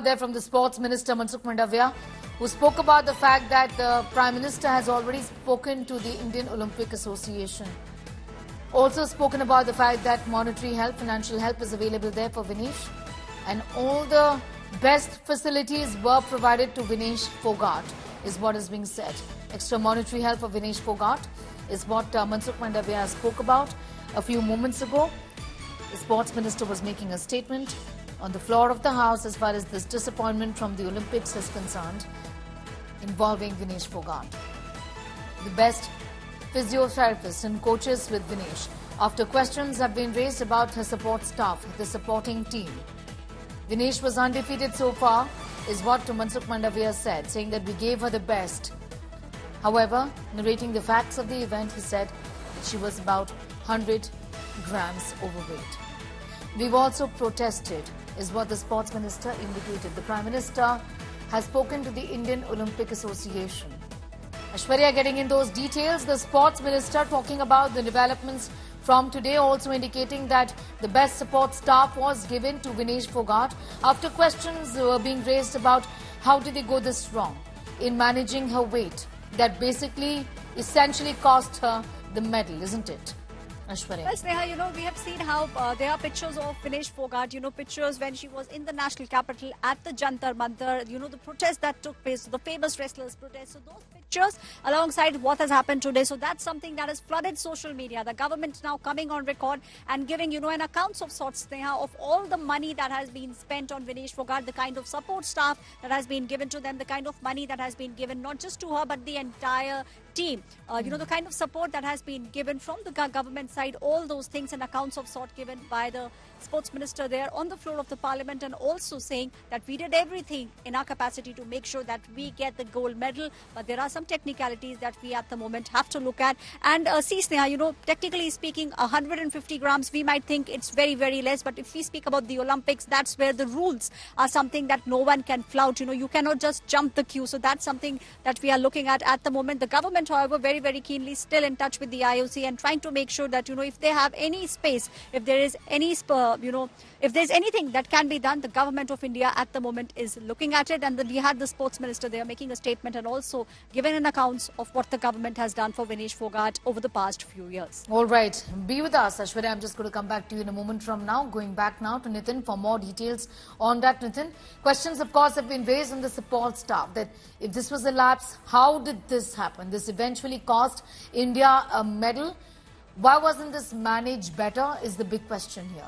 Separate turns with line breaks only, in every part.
There from the Sports Minister Mansukh Mandavia, who spoke about the fact that the Prime Minister has already spoken to the Indian Olympic Association. Also spoken about the fact that monetary help, financial help is available there for Vinesh, and all the best facilities were provided to Vinesh Fogart, is what is being said. Extra monetary help for Vinesh Fogart is what Mansukh Mandavia spoke about a few moments ago. The Sports Minister was making a statement on the floor of the House as far as this disappointment from the Olympics is concerned, involving Vinesh Fogart. The best physiotherapists and coaches with Vinesh, after questions have been raised about her support staff, the supporting team. Vinesh was undefeated so far, is what Mansukh Mandavia said, saying that we gave her the best. However, narrating the facts of the event, he said that she was about 100 grams overweight. We've also protested, is what the Sports Minister indicated. The Prime Minister has spoken to the Indian Olympic Association. Aishwarya getting in those details, the Sports Minister talking about the developments from today, also indicating that the best support staff was given to Vinesh Fogart after questions were being raised about how did they go this wrong in managing her weight. That basically, essentially cost her the medal, isn't it? Aishwarya.
Well, Sneha, we have seen how there are pictures of Vinesh Fogart, pictures when she was in the national capital at the Jantar Mantar, the protest that took place, the famous wrestlers protest. So those pictures alongside what has happened today. So that's something that has flooded social media. The government now coming on record and giving, an accounts of sorts, Sneha, of all the money that has been spent on Vinesh Fogart, the kind of support staff that has been given to them, the kind of money that has been given not just to her but the entire team. The kind of support that has been given from the government side, all those things and accounts of sort given by the Sports Minister there on the floor of the Parliament, and also saying that we did everything in our capacity to make sure that we get the gold medal. But there are some technicalities that we at the moment have to look at. And see, Sneha, technically speaking, 150 grams, we might think it's very, very less. But if we speak about the Olympics, that's where the rules are something that no one can flout. You cannot just jump the queue. So that's something that we are looking at the moment. The government, however, very, very keenly still in touch with the IOC and trying to make sure that, if they have any space, if there is any if there's anything that can be done, the government of India at the moment is looking at it. And then we had the Sports Minister there making a statement and also giving an account of what the government has done for Vinesh Fogart over the past few years.
All right. Be with us, Aishwarya. I'm just going to come back to you in a moment from now. Going back now to Nitin for more details on that, Nitin. Questions, of course, have been raised on the support staff that if this was a lapse, how did this happen? This eventually cost India a medal. Why wasn't this managed better is the big question here.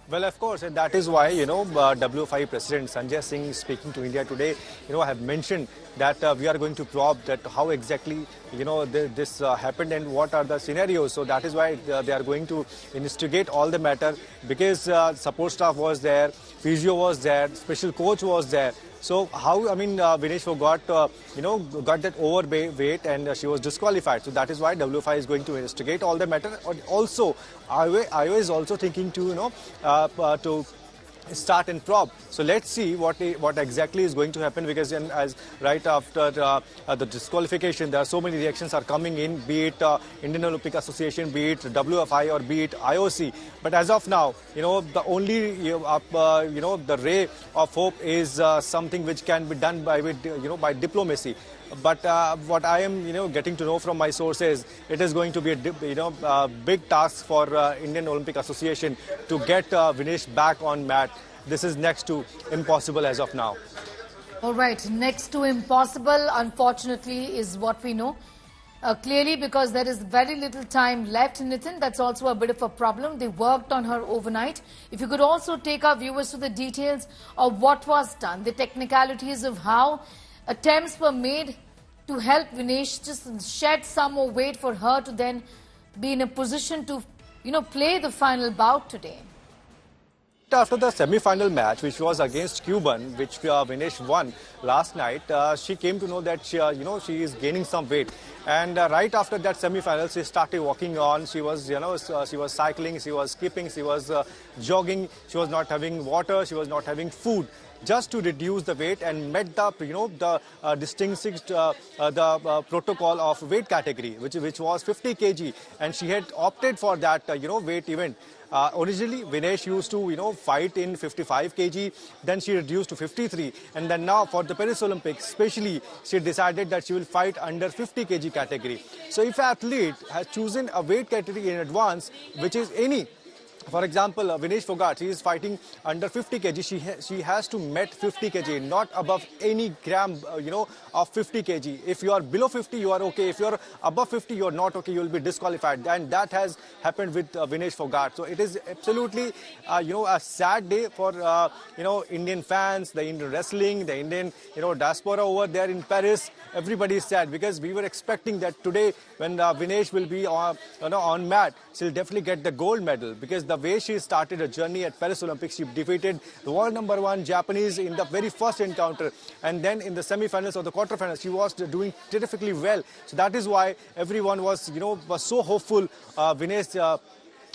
Well, of course, and that is why, WFI President Sanjay Singh speaking to India today, have mentioned that we are going to probe that how exactly, this happened and what are the scenarios. So that is why they are going to investigate all the matter, because support staff was there, physio was there, special coach was there. So how, Vinesh Fogart, got that overweight and she was disqualified. So that is why WFI is going to investigate all the matter. Also, IO is also thinking to, to start and probe. So let's see what exactly is going to happen, because as right after the disqualification, there are so many reactions are coming in, be it Indian Olympic Association, be it WFI or be it IOC. But as of now, the only the ray of hope is something which can be done by diplomacy. But what I am, getting to know from my sources, it is going to be a big task for Indian Olympic Association to get Vinesh back on mat. This is next to impossible as of now.
All right, next to impossible, unfortunately, is what we know. Clearly, because there is very little time left, Nitin, that's also a bit of a problem. They worked on her overnight. If you could also take our viewers to the details of what was done, the technicalities of how attempts were made to help Vinesh just shed some more weight for her to then be in a position to, play the final bout today.
After the semi-final match, which was against Cuban, which Vinesh won last night, she came to know that she is gaining some weight. And right after that semi-final, she started walking on. She was, she was cycling, she was skipping, she was jogging. She was not having water, she was not having food, just to reduce the weight and met the distinguished protocol of weight category, which was 50 kg, and she had opted for that weight event. Originally, Vinesh used to, fight in 55 kg. Then she reduced to 53. And then now for the Paris Olympics, especially, she decided that she will fight under 50 kg category. So if an athlete has chosen a weight category in advance, which is any, for example, Vinesh Fogart, she is fighting under 50 kg. She has to met 50 kg, not above any gram, of 50 kg. If you are below 50, you are okay. If you are above 50, you are not okay. You will be disqualified. And that has happened with Vinesh Fogart. So it is absolutely, a sad day for, Indian fans, the Indian wrestling, the Indian, diaspora over there in Paris. Everybody is sad because we were expecting that today when Vinesh will be on mat, she'll definitely get the gold medal, because the way she started her journey at Paris Olympics, she defeated the world #1 Japanese in the very first encounter, and then in the semi-finals or the quarterfinals, she was doing terrifically well. So that is why everyone was, was so hopeful, Vinesh,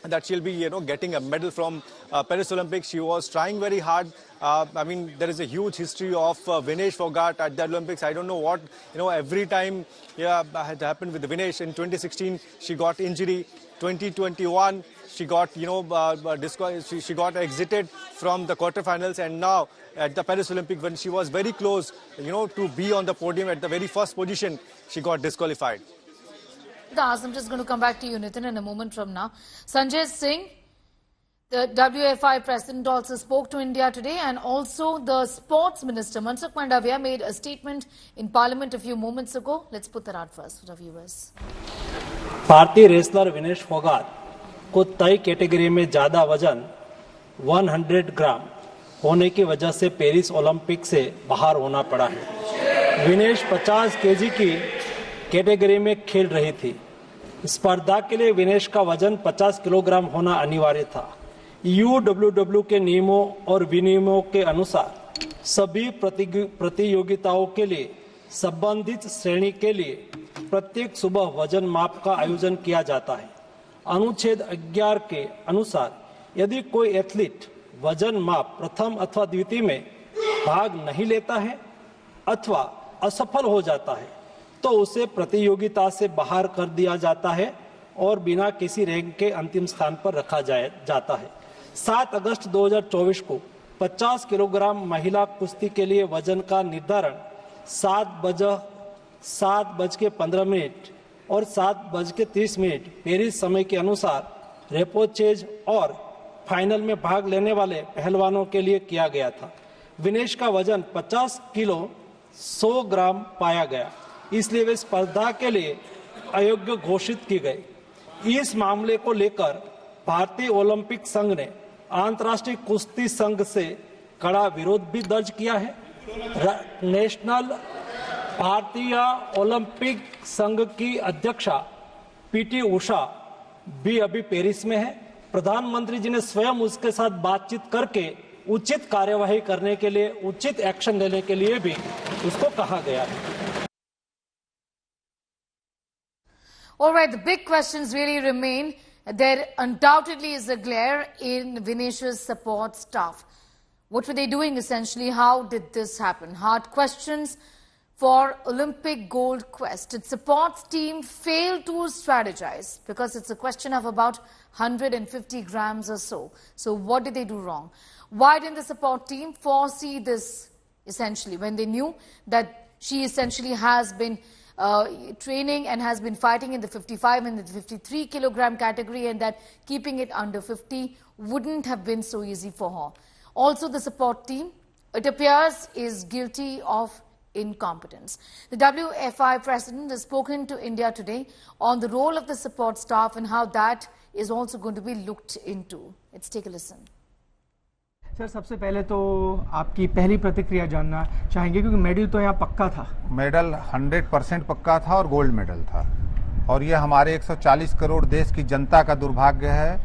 that she'll be, getting a medal from Paris Olympics. She was trying very hard. There is a huge history of Vinesh Fogart at the Olympics. I don't know what, every time had happened with Vinesh. In 2016, she got injury. 2021, she got, she got exited from the quarterfinals, and now at the Paris Olympics, when she was very close, to be on the podium at the very first position, she got disqualified.
I'm just going to come back to you, Nitin, in a moment from now. Sanjay Singh, the WFI president, also spoke to India today, and also the sports minister, Mansukh Mandavia, made a statement in Parliament a few moments ago. Let's put that out first for the viewers.
भारतीय wrestler Vinesh Phogat को तय category में ज्यादा वजन 100 ग्राम होने की वजह से पेरिस ओलंपिक से बाहर होना पड़ा है। विनेश 50 केजी की कैटेगरी में खेल रही थी। स्पर्धा के लिए विनेश का वजन 50 किलोग्राम होना अनिवार्य था। यूडब्ल्यूडब्ल्यू के नियमों और विनियमों के अनुसार सभी प्रतियोगिताओं के लिए संबंधित श्रेणी के लिए प्रत्येक सुबह वजन माप का आयोजन किया जाता है। अनुच्छेद 11 के अनुसार यदि कोई एथलीट वजन माप प्रथम अथवा द्वितीय में भाग नहीं लेता है अथवा असफल हो जाता है तो उसे प्रतियोगिता से बाहर कर दिया जाता है और बिना किसी रैंक के अंतिम स्थान पर रखा जाता है। 7 अगस्त 2024 को 50 किलोग्राम महिला कुश्ती के लिए वजन का निर्धारण 7:15 और 7:30 पेरिस समय के अनुसार रेपोचेज और फाइनल में भाग लेने वाले पहलवानों के लिए किया गया था। विनेश का वजन 50 किलो 100 ग्राम पाया गया, इसलिए वे स्पर्धा के लिए अयोग्य घोषित की गई। इस मामले को लेकर भारतीय ओलंपिक संघ ने अंतर्राष्ट्रीय कुश्ती संघ से कड़ा विरोध भी दर्ज किया है। नेशनल भारतीय ओलंपिक संघ की अध्यक्षा पीटी उषा भी अभी पेरिस में है। प्रधानमंत्री जी ने स्वयं उसके साथ बातचीत करके उचित कार्यवाही करने के लिए, उचित एक्शन लेने के लिए भी उसको कहा गया है।
All right, the big questions really remain. There undoubtedly is a glare in Vinesh's support staff. What were they doing essentially? How did this happen? Hard questions for Olympic gold quest. Its supports team failed to strategize because it's a question of about 150 grams or so. So what did they do wrong? Why didn't the support team foresee this essentially when they knew that she essentially has been training and has been fighting in the 55 and the 53 kilogram category, and that keeping it under 50 wouldn't have been so easy for her. Also, the support team, it appears, is guilty of incompetence. The WFI president has spoken to India today on the role of the support staff and how that is also going to be looked into. Let's take a listen.
Sir, सबसे पहले तो आपकी पहली प्रतिक्रिया जानना चाहेंगे क्योंकि medal तो यहाँ पक्का था।
मेडल 100% पक्का था और गोल्ड मेडल था, और ये हमारे 140 करोड़ देश की जनता का दुर्भाग्य है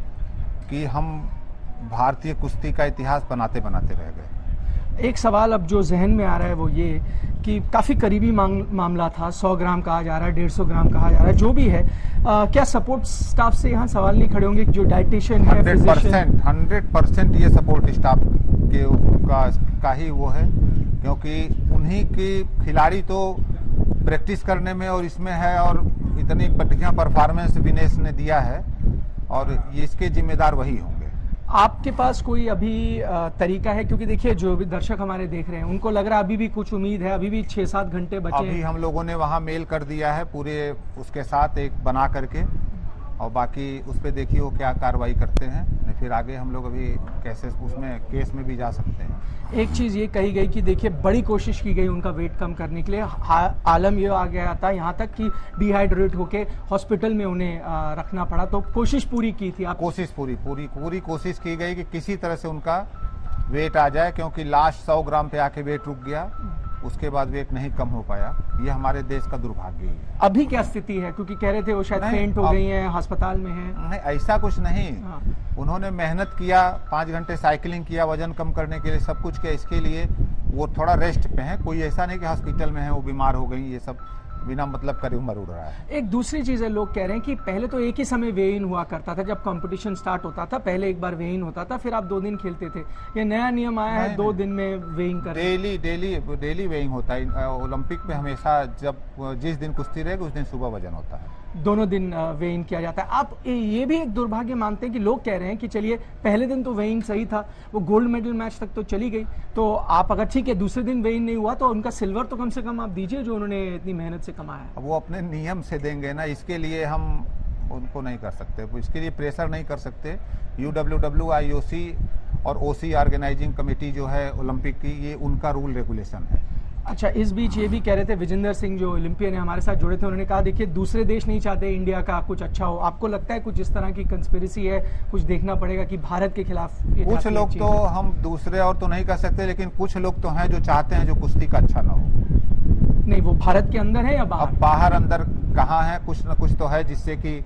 कि हम भारतीय कुश्ती का इतिहास बनाते बनाते रह गए।
एक सवाल अब जो जहन में आ रहा है वो ये कि काफ़ी करीबी मामला था, 100 ग्राम कहा जा रहा है, 150 ग्राम कहा जा रहा है, जो भी है, क्या सपोर्ट स्टाफ से यहाँ सवाल नहीं खड़े होंगे कि जो डाइटिशियन है
100% ये सपोर्ट स्टाफ का ही वो है, क्योंकि उन्हीं की खिलाड़ी तो प्रैक्टिस करने में और इसमें है, और इतनी बढ़िया परफॉर्मेंस विनेश ने दिया है और इसके जिम्मेदार वही होंगे।
आपके पास कोई अभी तरीका है, क्योंकि देखिए जो भी दर्शक हमारे देख रहे हैं उनको लग रहा है अभी भी कुछ उम्मीद है, अभी भी 6-7 घंटे बचे
अभी
हैं।
हम लोगों ने वहाँ मेल कर दिया है पूरे उसके साथ एक बना करके, और बाकी उस पर देखिए वो क्या कार्रवाई करते हैं, नहीं फिर आगे हम लोग अभी केस में भी जा सकते हैं।
एक चीज ये कही गई कि देखिए बड़ी कोशिश की गई उनका वेट कम करने के लिए, आलम ये आ गया था यहाँ तक कि डिहाइड्रेट होके हॉस्पिटल में उन्हें रखना पड़ा, तो कोशिश पूरी की थी आप?
कोशिश पूरी कोशिश की गई कि किसी तरह से उनका वेट आ जाए, क्योंकि लास्ट 100 ग्राम पे आके वेट रुक गया, उसके बाद वेट नहीं कम हो पाया। ये हमारे देश का दुर्भाग्य है।
अभी क्या स्थिति है, क्योंकि कह रहे थे वो शायद फेंट हो गई हैं, अस्पताल में हैं?
नहीं, ऐसा कुछ नहीं।
हाँ।
उन्होंने मेहनत किया, 5 घंटे साइकिलिंग किया, वजन कम करने के लिए सब कुछ किया, इसके लिए वो थोड़ा रेस्ट पे है। कोई ऐसा नहीं कि हॉस्पिटल में है वो बीमार हो गई, ये सब बिना मतलब करे उम्र उड़ रहा है।
एक दूसरी चीज है, लोग कह रहे हैं कि पहले तो एक ही समय वे इन हुआ करता था, जब कंपटीशन स्टार्ट होता था पहले एक बार वे इन होता था, फिर आप 2 दिन खेलते थे। ये नया नियम आया है 2 दिन में वेइंग कर,
डेली वेइंग होता है ओलंपिक पे। हमेशा जिस दिन कुश्ती रहेगी उस दिन सुबह वजन होता है,
दोनों दिन वेइंग किया जाता है। आप ये भी एक दुर्भाग्य मानते हैं कि लोग कह रहे हैं कि चलिए पहले दिन तो वेइंग सही था, वो गोल्ड मेडल मैच तक तो चली गई, तो आप अगर ठीक है दूसरे दिन वेइंग नहीं हुआ तो उनका सिल्वर तो कम से कम आप दीजिए जो उन्होंने इतनी मेहनत से कमाया है।
अब वो अपने नियम से देंगे ना, इसके लिए हम उनको नहीं कर सकते, इसके लिए प्रेशर नहीं कर सकते। UWW, IOC और OC ऑर्गेनाइजिंग कमेटी जो है ओलंपिक की, ये उनका रूल रेगुलेशन है।
अच्छा, इस बीच ये भी कह रहे थे विजेंदर सिंह जो ओलंपियन है हमारे साथ जुड़े थे, उन्होंने कहा देखिए दूसरे देश नहीं चाहते इंडिया का कुछ अच्छा हो। आपको लगता है कुछ इस तरह की कंस्पिरेसी है, कुछ देखना पड़ेगा कि भारत के खिलाफ?
कुछ लोग तो, हम दूसरे और तो नहीं कर सकते, लेकिन कुछ लोग तो हैं जो चाहते हैं जो कुश्ती का अच्छा ना हो।
नहीं, वो भारत के अंदर है या बाहर?
अब बाहर अंदर कहाँ है, कुछ न कुछ तो है जिससे कि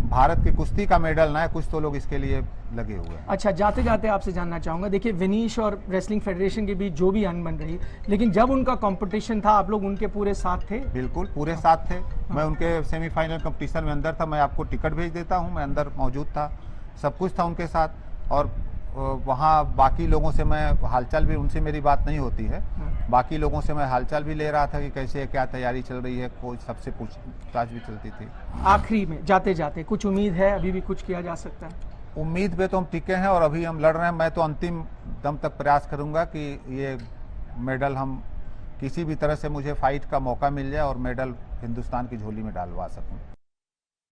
भारत की कुश्ती का मेडल ना है, कुछ तो लोग इसके लिए लगे हुए हैं।
अच्छा, जाते जाते आपसे जानना चाहूंगा, देखिए विनीश और रेसलिंग फेडरेशन के बीच जो भी अनबन रही, लेकिन जब उनका कंपटीशन था आप लोग उनके पूरे साथ थे?
बिल्कुल पूरे साथ थे। मैं उनके सेमीफाइनल कंपटीशन में अंदर था, मैं आपको टिकट भेज देता हूं, मैं अंदर मौजूद था, सब कुछ था उनके साथ। और वहाँ बाकी लोगों से मैं हालचाल भी, उनसे मेरी बात नहीं होती है, बाकी लोगों से मैं हालचाल भी ले रहा था कि कैसे क्या तैयारी चल रही है, कोई सबसे पूछताछ भी चलती थी।
आखिरी में जाते जाते कुछ उम्मीद है, अभी भी कुछ किया जा सकता है?
उम्मीद पे तो हम टिके हैं और अभी हम लड़ रहे हैं। मैं तो अंतिम दम तक प्रयास करूंगा कि ये मेडल हम किसी भी तरह से, मुझे फाइट का मौका मिल जाए और मेडल हिंदुस्तान की झोली में डालवा सकूं।